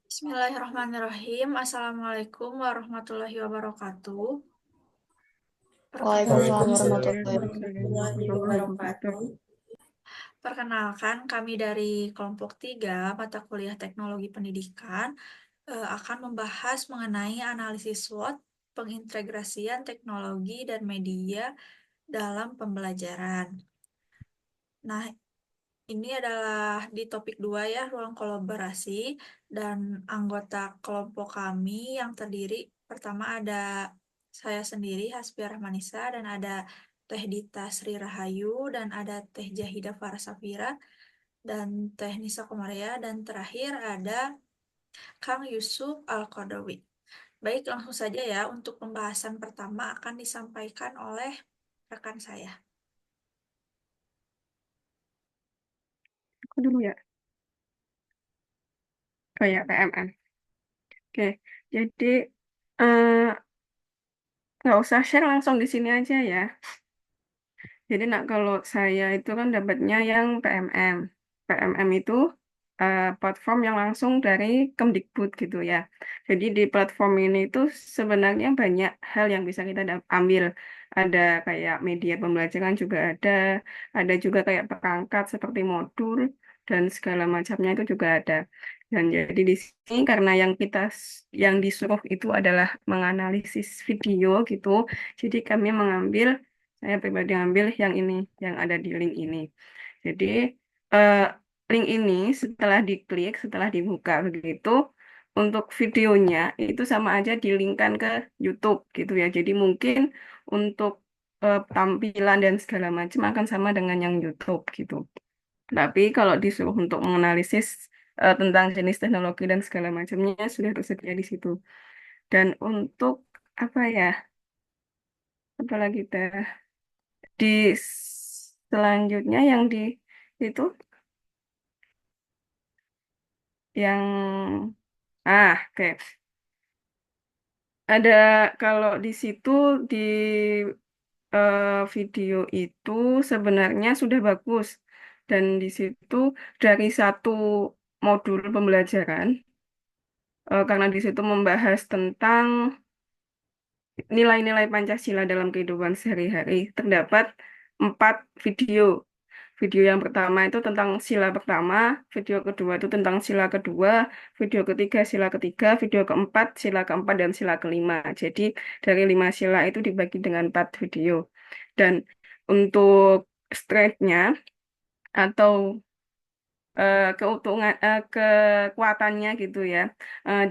Bismillahirrahmanirrahim. Assalamualaikum warahmatullahi wabarakatuh. Perkenalkan, Waalaikumsalam warahmatullahi Waalaikumsalam wabarakatuh. warahmatullahi wabarakatuh. perkenalkan kami dari kelompok 3 mata kuliah Teknologi Pendidikan akan membahas mengenai analisis SWOT, pengintegrasian teknologi dan media dalam pembelajaran. Nah, ini adalah di topik 2 ya, ruang kolaborasi, dan anggota kelompok kami yang terdiri pertama ada saya sendiri, Hasbiah Rahmanisa, dan ada Teh Dita Sri Rahayu, dan ada Teh Jahida Farasafira, dan Teh Nisa Komaria, dan terakhir ada Kang Yusuf Al-Qadawi. Baik, langsung saja ya, untuk pembahasan pertama akan disampaikan oleh rekan saya. Aku dulu ya. Oh ya, PMM. Oke, jadi eh, nggak usah share langsung di sini aja ya. Jadi nak kalau saya itu kan dapatnya yang PMM. PMM itu platform yang langsung dari Kemdikbud gitu ya. Jadi di platform ini itu sebenarnya banyak hal yang bisa kita ambil. Ada kayak media pembelajaran juga ada juga kayak perangkat seperti modul dan segala macamnya itu juga ada. Dan jadi di sini karena yang disuruh itu adalah menganalisis video gitu. Jadi kami mengambil saya pribadi ambil yang ini, yang ada di link ini. Jadi, eh, link ini setelah diklik, setelah dibuka begitu, untuk videonya itu sama aja dilinkkan ke YouTube gitu ya. Jadi mungkin untuk tampilan dan segala macam akan sama dengan yang YouTube gitu. Tapi kalau disuruh untuk menganalisis tentang jenis teknologi dan segala macamnya sudah tersedia di situ. Dan untuk apa ya? Apalagi teh? Selanjutnya yang di itu yang oke. Ada kalau di situ di video itu sebenarnya sudah bagus dan di situ dari satu modul pembelajaran karena di situ membahas tentang nilai-nilai Pancasila dalam kehidupan sehari-hari terdapat 4 video. Video yang pertama itu tentang sila pertama, video kedua itu tentang sila kedua, video ketiga sila ketiga, video keempat sila keempat, dan sila kelima. Jadi dari 5 sila itu dibagi dengan 4 video. Dan untuk strength-nya atau kekuatannya gitu ya,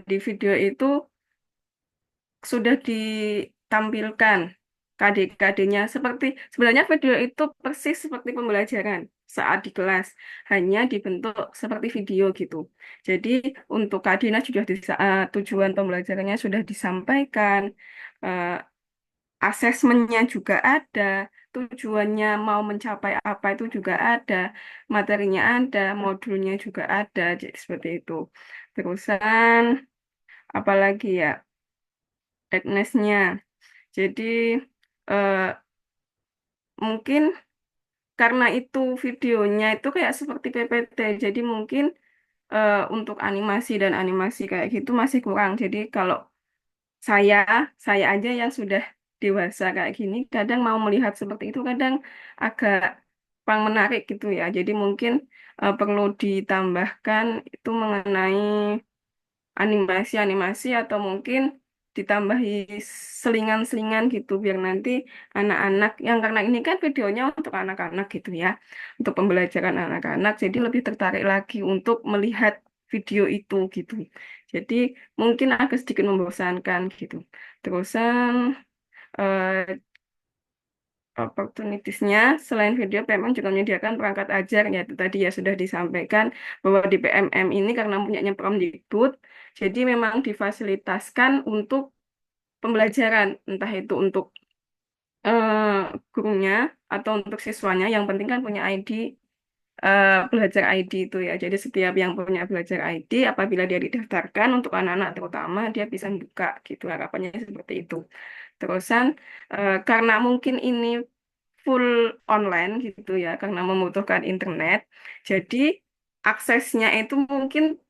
di video itu sudah ditampilkan KD-KD-nya seperti sebenarnya video itu persis seperti pembelajaran saat di kelas, hanya dibentuk seperti video gitu. Jadi untuk KD-nya sudah tujuan pembelajarannya sudah disampaikan, eh, asesmennya juga ada, tujuannya mau mencapai apa itu juga ada, materinya ada, modulnya juga ada, jadi seperti itu. Terusan apalagi ya, Agnesnya. Jadi eh, mungkin karena itu videonya itu kayak seperti PPT, jadi mungkin untuk animasi dan animasi kayak gitu masih kurang. Jadi kalau saya, saya aja yang sudah dewasa kayak gini, kadang mau melihat seperti itu, kadang agak kurang menarik gitu ya. Jadi mungkin perlu ditambahkan itu mengenai animasi-animasi atau mungkin ditambahi selingan-selingan gitu biar nanti anak-anak yang karena ini kan videonya untuk anak-anak gitu ya, untuk pembelajaran anak-anak jadi lebih tertarik lagi untuk melihat video itu gitu. Jadi mungkin agak sedikit membosankan gitu. Terusan eh, opportunitiesnya selain video memang juga menyediakan perangkat ajar ya itu tadi ya sudah disampaikan bahwa di PMM ini karena punyanya Promdikbud jadi memang difasilitaskan untuk pembelajaran entah itu untuk gurunya atau untuk siswanya yang penting kan punya ID belajar ID itu ya jadi setiap yang punya belajar ID apabila dia didaftarkan untuk anak-anak terutama dia bisa buka gitu harapannya seperti itu. Terusan karena mungkin ini full online gitu ya karena membutuhkan internet. Jadi aksesnya itu mungkin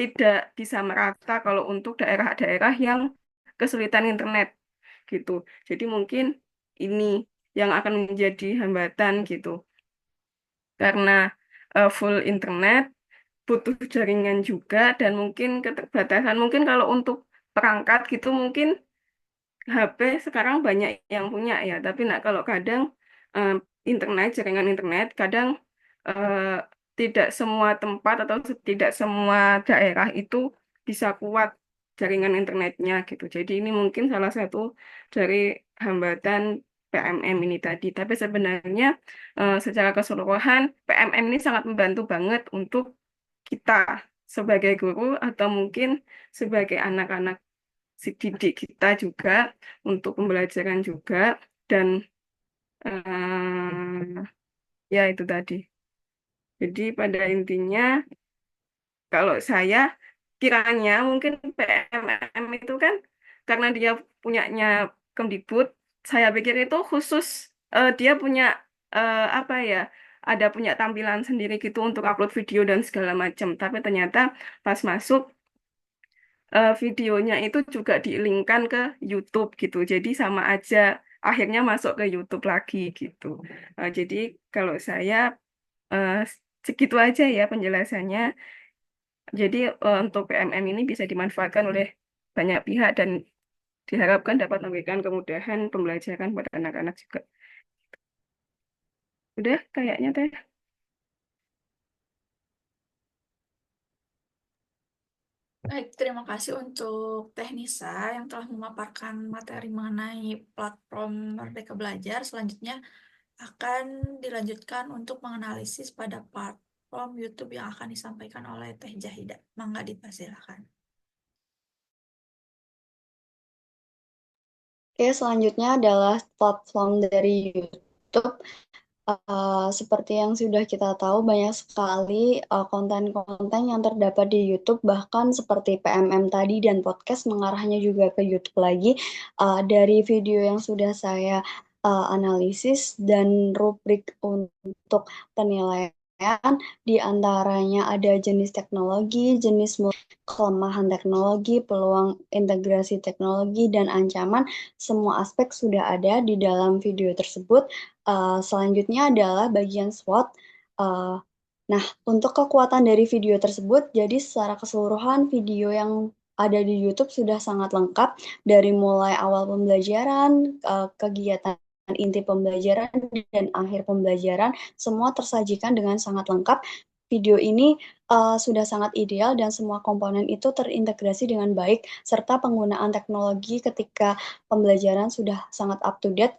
tidak bisa merata kalau untuk daerah-daerah yang kesulitan internet gitu. Jadi mungkin ini yang akan menjadi hambatan gitu. Karena full internet butuh jaringan juga dan mungkin keterbatasan. Mungkin kalau untuk perangkat gitu mungkin HP sekarang banyak yang punya ya, tapi nah kalau kadang eh, internet, jaringan internet kadang eh, tidak semua tempat atau tidak semua daerah itu bisa kuat jaringan internetnya gitu. Jadi ini mungkin salah satu dari hambatan PMM ini tadi. Tapi sebenarnya secara keseluruhan PMM ini sangat membantu banget untuk kita sebagai guru atau mungkin sebagai anak-anak si didik kita juga untuk pembelajaran juga dan ya itu tadi. Jadi pada intinya kalau saya kiranya mungkin PMM itu kan karena dia punyanya Kemdikbud, saya pikir itu khusus dia punya apa ya, ada punya tampilan sendiri gitu untuk upload video dan segala macam. Tapi ternyata pas masuk videonya itu juga di-linkkan ke YouTube gitu. Jadi sama aja akhirnya masuk ke YouTube lagi gitu. Jadi kalau saya eh, segitu aja ya penjelasannya. Jadi untuk PMM ini bisa dimanfaatkan oleh banyak pihak dan diharapkan dapat memberikan kemudahan pembelajaran pada anak-anak juga. Udah kayaknya teh. Baik, terima kasih untuk Teknisa yang telah memaparkan materi mengenai platform Merdeka Belajar. Selanjutnya akan dilanjutkan untuk menganalisis pada platform YouTube yang akan disampaikan oleh Teh Jahida. Mangga dipersilakan. Oke, selanjutnya adalah platform dari YouTube. Seperti yang sudah kita tahu, banyak sekali konten-konten yang terdapat di YouTube, bahkan seperti PMM tadi dan podcast mengarahnya juga ke YouTube lagi. Dari video yang sudah saya analisis dan rubrik untuk penilaian, di antaranya ada jenis teknologi, jenis kelemahan teknologi, peluang integrasi teknologi, dan ancaman. Semua aspek sudah ada di dalam video tersebut. Selanjutnya adalah bagian SWOT. Uh, nah, untuk kekuatan dari video tersebut, jadi secara keseluruhan video yang ada di YouTube sudah sangat lengkap dari mulai awal pembelajaran, kegiatan inti pembelajaran, dan akhir pembelajaran, semua tersajikan dengan sangat lengkap. Video ini sudah sangat ideal dan semua komponen itu terintegrasi dengan baik, serta penggunaan teknologi ketika pembelajaran sudah sangat up to date.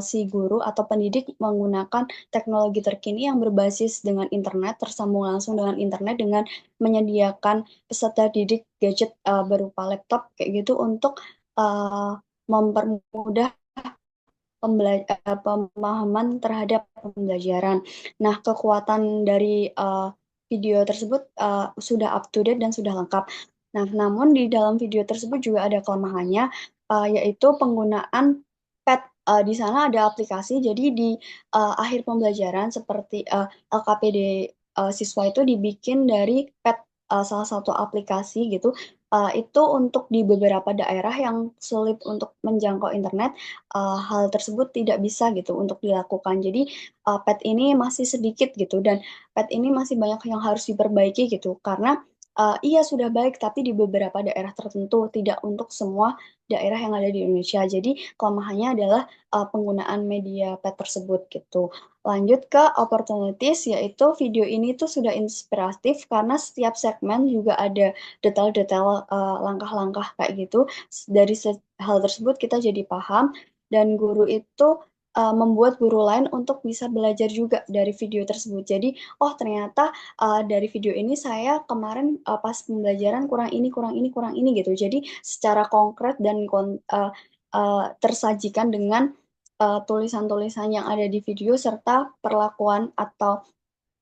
Si guru atau pendidik menggunakan teknologi terkini yang berbasis dengan internet, tersambung langsung dengan internet dengan menyediakan peserta didik gadget berupa laptop kayak gitu untuk uh, mempermudah pemahaman terhadap pembelajaran. Nah, kekuatan dari video tersebut sudah up to date dan sudah lengkap. Nah, namun di dalam video tersebut juga ada kelemahannya, yaitu penggunaan pad. Di sana ada aplikasi, jadi di akhir pembelajaran seperti LKPD siswa itu dibikin dari pad, salah satu aplikasi gitu. Itu untuk di beberapa daerah yang sulit untuk menjangkau internet, hal tersebut tidak bisa gitu untuk dilakukan. Jadi pet ini masih sedikit gitu dan pet ini masih banyak yang harus diperbaiki gitu karena iya sudah baik tapi di beberapa daerah tertentu tidak untuk semua daerah yang ada di Indonesia. Jadi kelemahannya adalah penggunaan media pet tersebut gitu. Lanjut ke opportunities, yaitu video ini tuh sudah inspiratif karena setiap segmen juga ada detail-detail langkah-langkah kayak gitu. Dari hal tersebut kita jadi paham dan guru itu membuat guru lain untuk bisa belajar juga dari video tersebut. Jadi, oh ternyata dari video ini saya kemarin pas pembelajaran kurang ini, kurang ini, kurang ini gitu. Jadi, secara konkret dan tersajikan dengan tulisan-tulisan yang ada di video serta perlakuan atau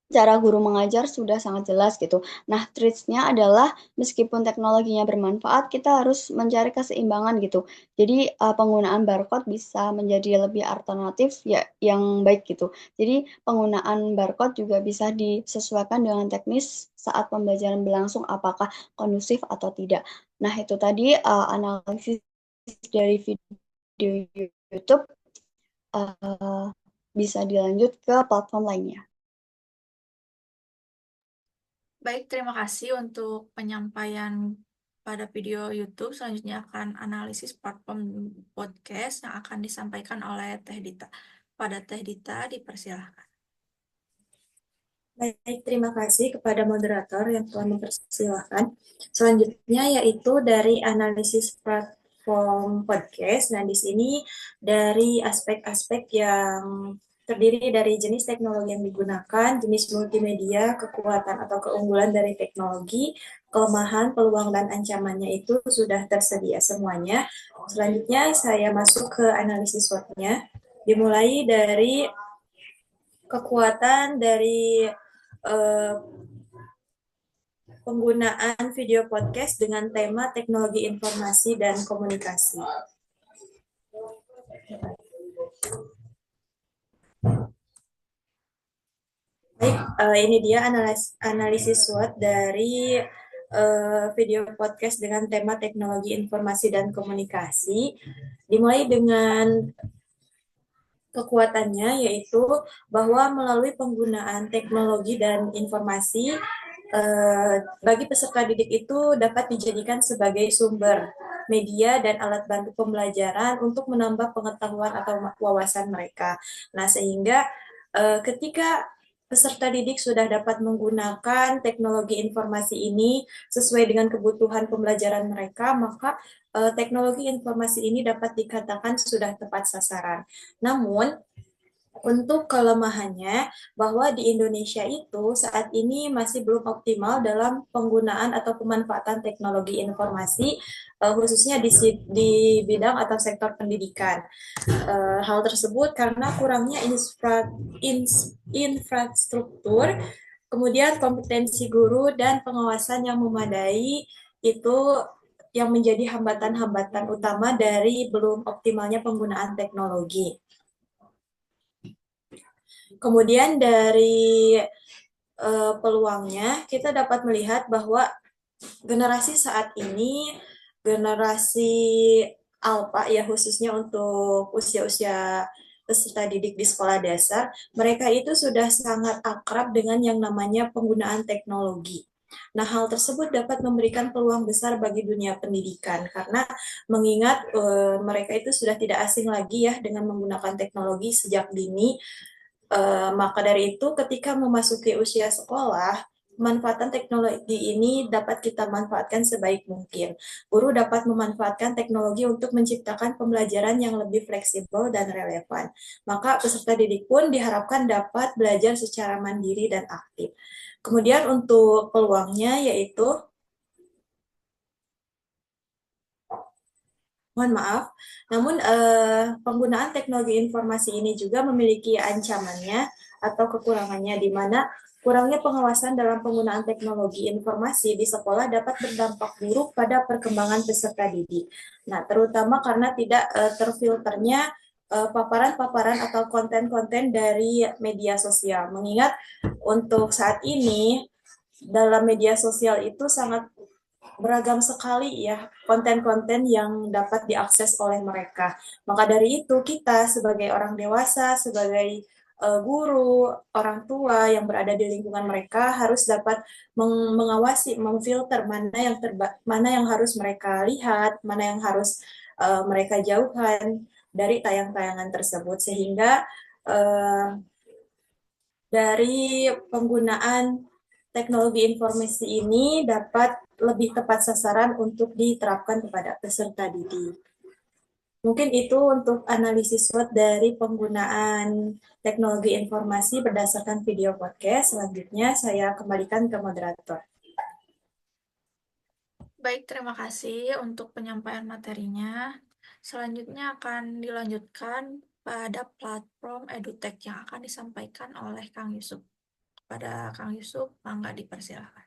cara guru mengajar sudah sangat jelas gitu. Nah, tricks-nya adalah meskipun teknologinya bermanfaat, kita harus mencari keseimbangan gitu. Jadi penggunaan barcode bisa menjadi lebih alternatif ya yang baik gitu. Jadi penggunaan barcode juga bisa disesuaikan dengan teknis saat pembelajaran berlangsung apakah kondusif atau tidak. Nah, itu tadi analisis dari video YouTube bisa dilanjut ke platform lainnya. Baik, terima kasih untuk penyampaian pada video YouTube. Selanjutnya akan analisis platform podcast yang akan disampaikan oleh Teh Dita. Pada Teh Dita, dipersilahkan. Baik, terima kasih kepada moderator yang telah mempersilahkan. Selanjutnya yaitu dari analisis platform podcast. Nah, di sini dari aspek-aspek yang terdiri dari jenis teknologi yang digunakan, jenis multimedia, kekuatan atau keunggulan dari teknologi, kelemahan, peluang, dan ancamannya itu sudah tersedia semuanya. Selanjutnya saya masuk ke analisis SWOT-nya. Dimulai dari kekuatan dari penggunaan video podcast dengan tema teknologi informasi dan komunikasi. Baik, ini dia analisis SWOT dari video podcast dengan tema teknologi informasi dan komunikasi. Dimulai dengan kekuatannya, yaitu bahwa melalui penggunaan teknologi dan informasi bagi peserta didik itu dapat dijadikan sebagai sumber media dan alat bantu pembelajaran untuk menambah pengetahuan atau wawasan mereka. Nah, sehingga ketika peserta didik sudah dapat menggunakan teknologi informasi ini sesuai dengan kebutuhan pembelajaran mereka, maka teknologi informasi ini dapat dikatakan sudah tepat sasaran. Namun, untuk kelemahannya, bahwa di Indonesia itu saat ini masih belum optimal dalam penggunaan atau pemanfaatan teknologi informasi, khususnya di bidang atau sektor pendidikan. Hal tersebut karena kurangnya infrastruktur, kemudian kompetensi guru dan pengawasan yang memadai itu yang menjadi hambatan-hambatan utama dari belum optimalnya penggunaan teknologi. Kemudian dari peluangnya, kita dapat melihat bahwa generasi saat ini, generasi alpha ya khususnya untuk usia-usia peserta didik di sekolah dasar, mereka itu sudah sangat akrab dengan yang namanya penggunaan teknologi. Nah, hal tersebut dapat memberikan peluang besar bagi dunia pendidikan karena mengingat mereka itu sudah tidak asing lagi ya dengan menggunakan teknologi sejak dini. Maka dari itu, ketika memasuki usia sekolah, pemanfaatan teknologi ini dapat kita manfaatkan sebaik mungkin. Guru dapat memanfaatkan teknologi untuk menciptakan pembelajaran yang lebih fleksibel dan relevan. Maka peserta didik pun diharapkan dapat belajar secara mandiri dan aktif. Kemudian untuk peluangnya yaitu mohon maaf. Namun penggunaan teknologi informasi ini juga memiliki ancamannya atau kekurangannya di mana kurangnya pengawasan dalam penggunaan teknologi informasi di sekolah dapat berdampak buruk pada perkembangan peserta didik. Nah, terutama karena tidak terfilternya paparan-paparan atau konten-konten dari media sosial. Mengingat untuk saat ini dalam media sosial itu sangat beragam sekali ya konten-konten yang dapat diakses oleh mereka. Maka dari itu kita sebagai orang dewasa, sebagai guru, orang tua yang berada di lingkungan mereka harus dapat mengawasi, memfilter mana yang harus mereka lihat, mana yang harus mereka jauhkan dari tayangan-tayangan tersebut sehingga dari penggunaan teknologi informasi ini dapat lebih tepat sasaran untuk diterapkan kepada peserta didik. Mungkin itu untuk analisis SWOT dari penggunaan teknologi informasi berdasarkan video podcast. Selanjutnya saya kembalikan ke moderator. Baik, terima kasih untuk penyampaian materinya. Selanjutnya akan dilanjutkan pada platform EduTech yang akan disampaikan oleh Kang Yusuf. pada Kang Yusuf, mangga dipersilakan.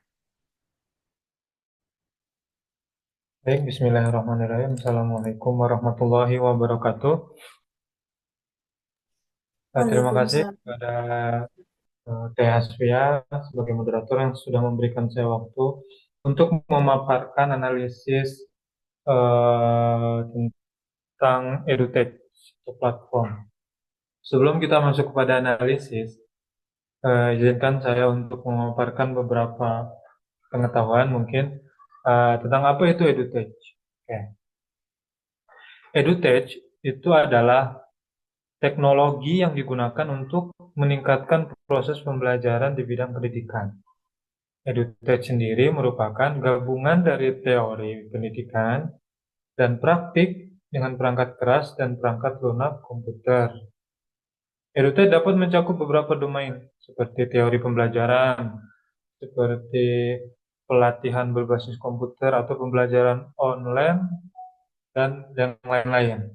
Baik, bismillahirrahmanirrahim. Assalamualaikum warahmatullahi wabarakatuh. Terima kasih Waalaikumsalam. kepada Teh Hasbia sebagai moderator yang sudah memberikan saya waktu untuk memaparkan analisis tentang EduTech atau platform. Sebelum kita masuk kepada analisis, izinkan saya untuk memaparkan beberapa pengetahuan mungkin tentang apa itu EduTech. Oke. EduTech itu adalah teknologi yang digunakan untuk meningkatkan proses pembelajaran di bidang pendidikan. EduTech sendiri merupakan gabungan dari teori pendidikan dan praktik dengan perangkat keras dan perangkat lunak komputer. EduTech dapat mencakup beberapa domain seperti teori pembelajaran, seperti pelatihan berbasis komputer atau pembelajaran online, dan yang lain-lain.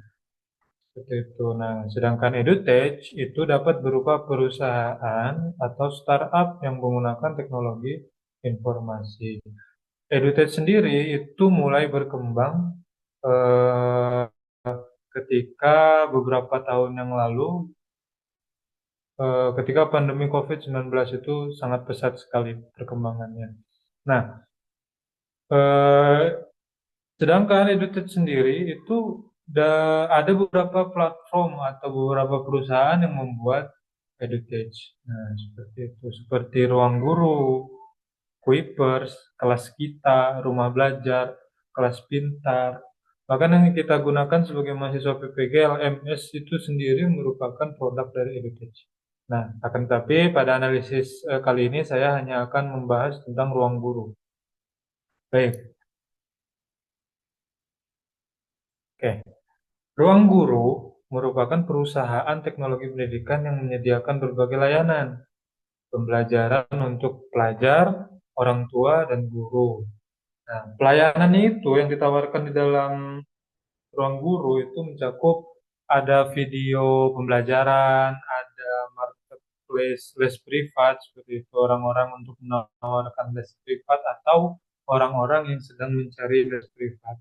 Seperti itu. Nah, sedangkan EduTech itu dapat berupa perusahaan atau startup yang menggunakan teknologi informasi. EduTech sendiri itu mulai berkembang eh, ketika beberapa tahun yang lalu, ketika pandemi COVID-19 itu sangat pesat sekali perkembangannya. Nah, eh, sedangkan EduTech sendiri itu ada beberapa platform atau beberapa perusahaan yang membuat EduTech. Nah, seperti itu. Seperti Ruang Guru, Kuipers, Kelas Kita, Rumah Belajar, Kelas Pintar. Bahkan yang kita gunakan sebagai mahasiswa PPG, LMS itu sendiri merupakan produk dari EduTech. Nah, akan tetapi pada analisis kali ini saya hanya akan membahas tentang Ruang Guru. Baik, oke. Ruang Guru merupakan perusahaan teknologi pendidikan yang menyediakan berbagai layanan pembelajaran untuk pelajar, orang tua, dan guru. Nah, pelayanan itu yang ditawarkan di dalam Ruang Guru itu mencakup ada video pembelajaran, ada marketplace les privat, seperti itu orang-orang untuk menawarkan les privat atau orang-orang yang sedang mencari les privat.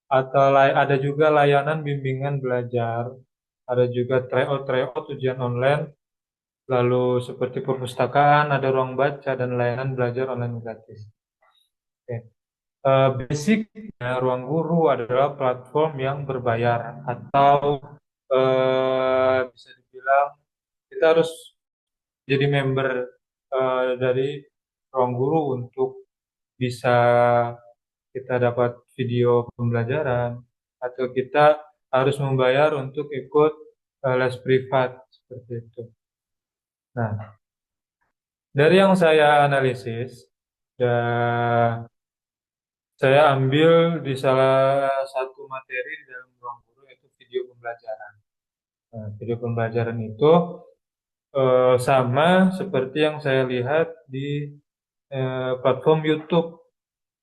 Atau ada juga layanan bimbingan belajar, ada juga tryout ujian online, lalu seperti perpustakaan, ada ruang baca dan layanan belajar online gratis. Oke. Basicnya Ruang Guru adalah platform yang berbayar atau bisa dibilang kita harus jadi member dari Ruang Guru untuk bisa kita dapat video pembelajaran atau kita harus membayar untuk ikut les privat seperti itu. Nah, dari yang saya analisis, saya ambil di salah satu materi di dalam Ruang Guru yaitu video pembelajaran. Nah, video pembelajaran itu sama seperti yang saya lihat di platform YouTube.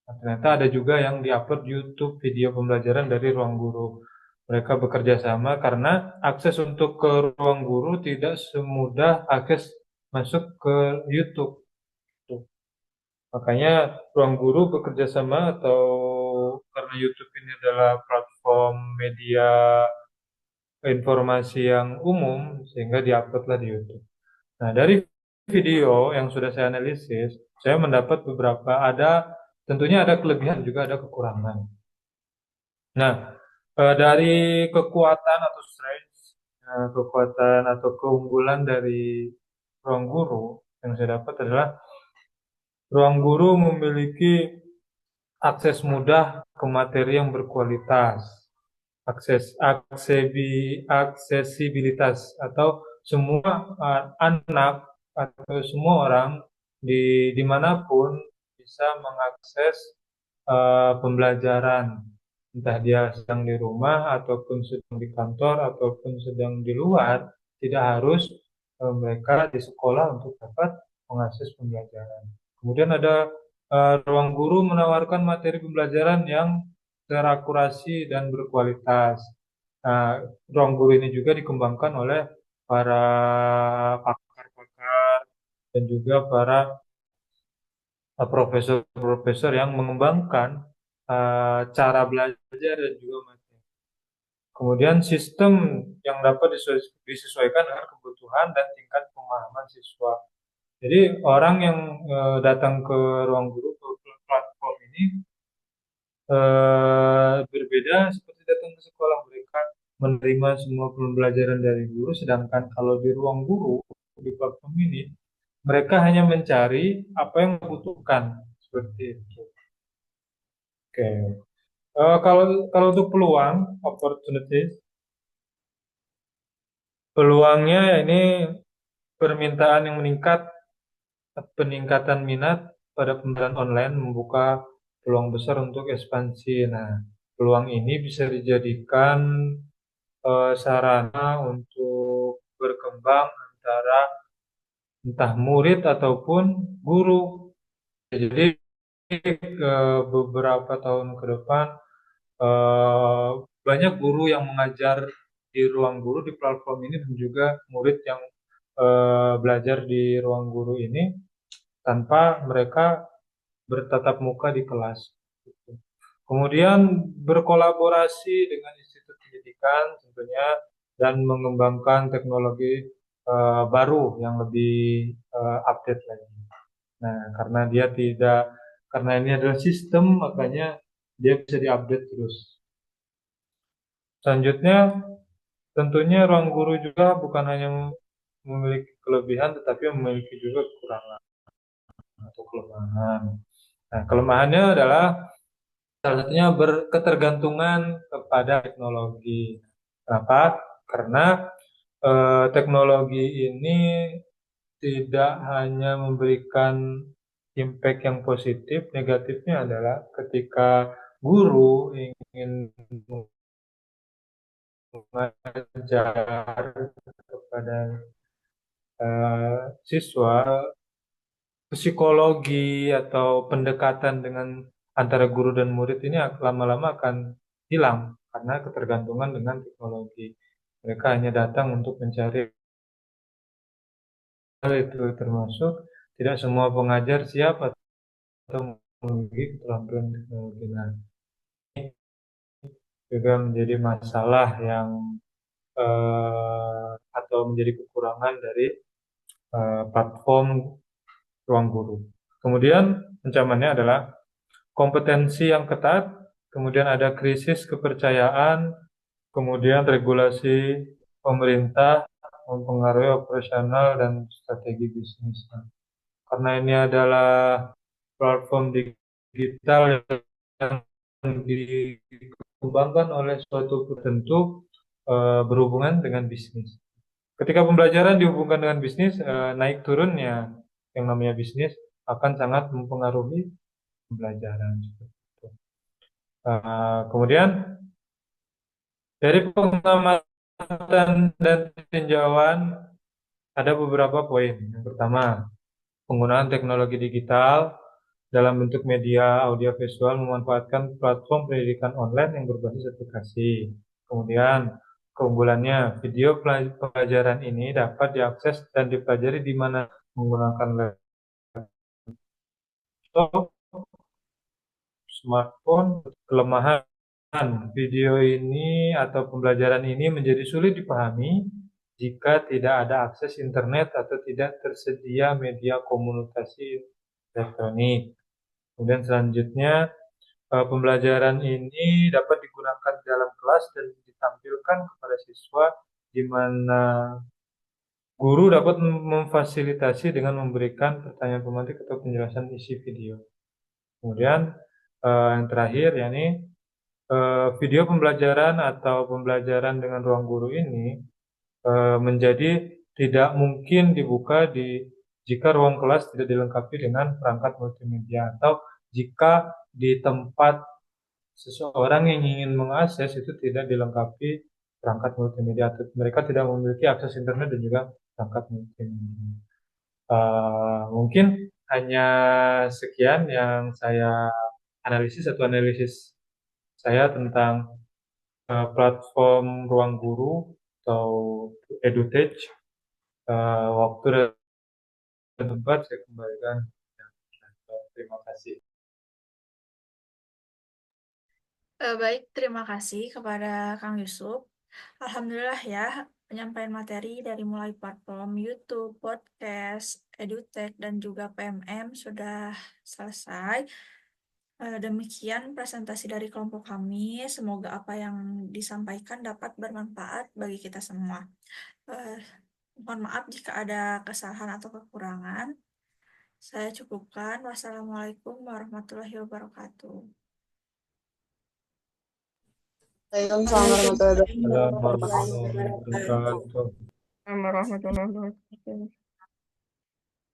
Nah, ternyata ada juga yang diupload YouTube video pembelajaran dari Ruang Guru. Mereka bekerja sama karena akses untuk ke Ruang Guru tidak semudah akses masuk ke YouTube. Tuh. Makanya Ruang Guru bekerja sama atau karena YouTube ini adalah platform media informasi yang umum sehingga diuploadlah di YouTube. Nah, dari video yang sudah saya analisis, saya mendapat beberapa tentunya ada kelebihan juga ada kekurangan. Nah, dari kekuatan atau strength, kekuatan atau keunggulan dari Ruang Guru yang saya dapat adalah Ruang Guru memiliki akses mudah ke materi yang berkualitas, aksesibilitas atau semua anak atau semua orang dimanapun bisa mengakses pembelajaran, entah dia sedang di rumah ataupun sedang di kantor ataupun sedang di luar, tidak harus mereka di sekolah untuk dapat mengakses pembelajaran. Kemudian ada Ruang Guru menawarkan materi pembelajaran yang terakurasi dan berkualitas. Nah, Ruang Guru ini juga dikembangkan oleh para pakar-pakar dan juga para profesor-profesor yang mengembangkan cara belajar dan juga materi. Kemudian sistem yang dapat disesuaikan dengan kebutuhan dan tingkat pemahaman siswa. Jadi orang yang datang ke ruang guru ke platform ini berbeda seperti datang ke sekolah, mereka menerima semua pembelajaran dari guru, sedangkan kalau di ruang guru di platform ini mereka hanya mencari apa yang dibutuhkan seperti itu. Oke. Kalau kalau untuk peluang, opportunities, peluangnya ini permintaan yang meningkat, peningkatan minat pada pembelajaran online membuka peluang besar untuk ekspansi. Nah, peluang ini bisa dijadikan sarana untuk berkembang antara entah murid ataupun guru. Jadi beberapa tahun ke depan eh, banyak guru yang mengajar di ruang guru di platform ini dan juga murid yang belajar di ruang guru ini tanpa mereka bertatap muka di kelas. Kemudian berkolaborasi dengan institut pendidikan tentunya dan mengembangkan teknologi baru yang lebih update lagi. Nah, karena ini adalah sistem, makanya dia bisa diupdate terus. Selanjutnya, tentunya ruang guru juga bukan hanya memiliki kelebihan, tetapi memiliki juga kekurangan atau kelemahan. Nah, kelemahannya adalah salah satunya berketergantungan kepada teknologi. Kenapa? Karena teknologi ini tidak hanya memberikan impact yang positif, negatifnya adalah ketika guru ingin mengajar kepada siswa, psikologi atau pendekatan dengan antara guru dan murid ini lama-lama akan hilang karena ketergantungan dengan teknologi. Mereka hanya datang untuk mencari hal itu, termasuk tidak semua pengajar siap atau memiliki keterampilan teknologi. Nah, juga menjadi masalah yang atau menjadi kekurangan dari platform ruang guru. Kemudian ancamannya adalah kompetensi yang ketat, kemudian ada krisis kepercayaan, kemudian regulasi pemerintah mempengaruhi operasional dan strategi bisnis. Karena ini adalah platform digital yang dikembangkan oleh suatu tertentu berhubungan dengan bisnis. Ketika pembelajaran dihubungkan dengan bisnis, naik turunnya yang namanya bisnis akan sangat mempengaruhi pembelajaran. Kemudian dari pengamatan dan tinjauan ada beberapa poin. Yang pertama, penggunaan teknologi digital dalam bentuk media audiovisual memanfaatkan platform pendidikan online yang berbasis aplikasi. Kemudian, keunggulannya, video pelajaran ini dapat diakses dan dipelajari di mana menggunakan laptop, smartphone. Kelemahan video ini atau pembelajaran ini menjadi sulit dipahami jika tidak ada akses internet atau tidak tersedia media komunikasi elektronik. Kemudian selanjutnya, pembelajaran ini dapat digunakan dalam kelas dan ditampilkan kepada siswa di mana guru dapat memfasilitasi dengan memberikan pertanyaan pemantik atau penjelasan isi video. Kemudian yang terakhir yakni video pembelajaran atau pembelajaran dengan ruang guru ini menjadi tidak mungkin dibuka jika ruang kelas tidak dilengkapi dengan perangkat multimedia atau jika di tempat seseorang yang ingin mengakses itu tidak dilengkapi perangkat multimedia atau mereka tidak memiliki akses internet dan juga perangkat multimedia. Mungkin hanya sekian yang saya analisis saya tentang platform ruang guru atau EduTech. Waktu tempat saya kembalikan. Terima kasih. Baik, terima kasih kepada Kang Yusuf. Alhamdulillah ya, penyampaian materi dari mulai platform YouTube, podcast, EduTech, dan juga PMM sudah selesai. Demikian presentasi dari kelompok kami. Semoga apa yang disampaikan dapat bermanfaat bagi kita semua. Eh, Mohon maaf jika ada kesalahan atau kekurangan. Saya cukupkan. Wassalamualaikum warahmatullahi wabarakatuh. Waalaikumsalam warahmatullahi wabarakatuh. Assalamualaikum warahmatullahi Warahmatullahi wabarakatuh. wabarakatuh. Warahmatullahi wabarakatuh.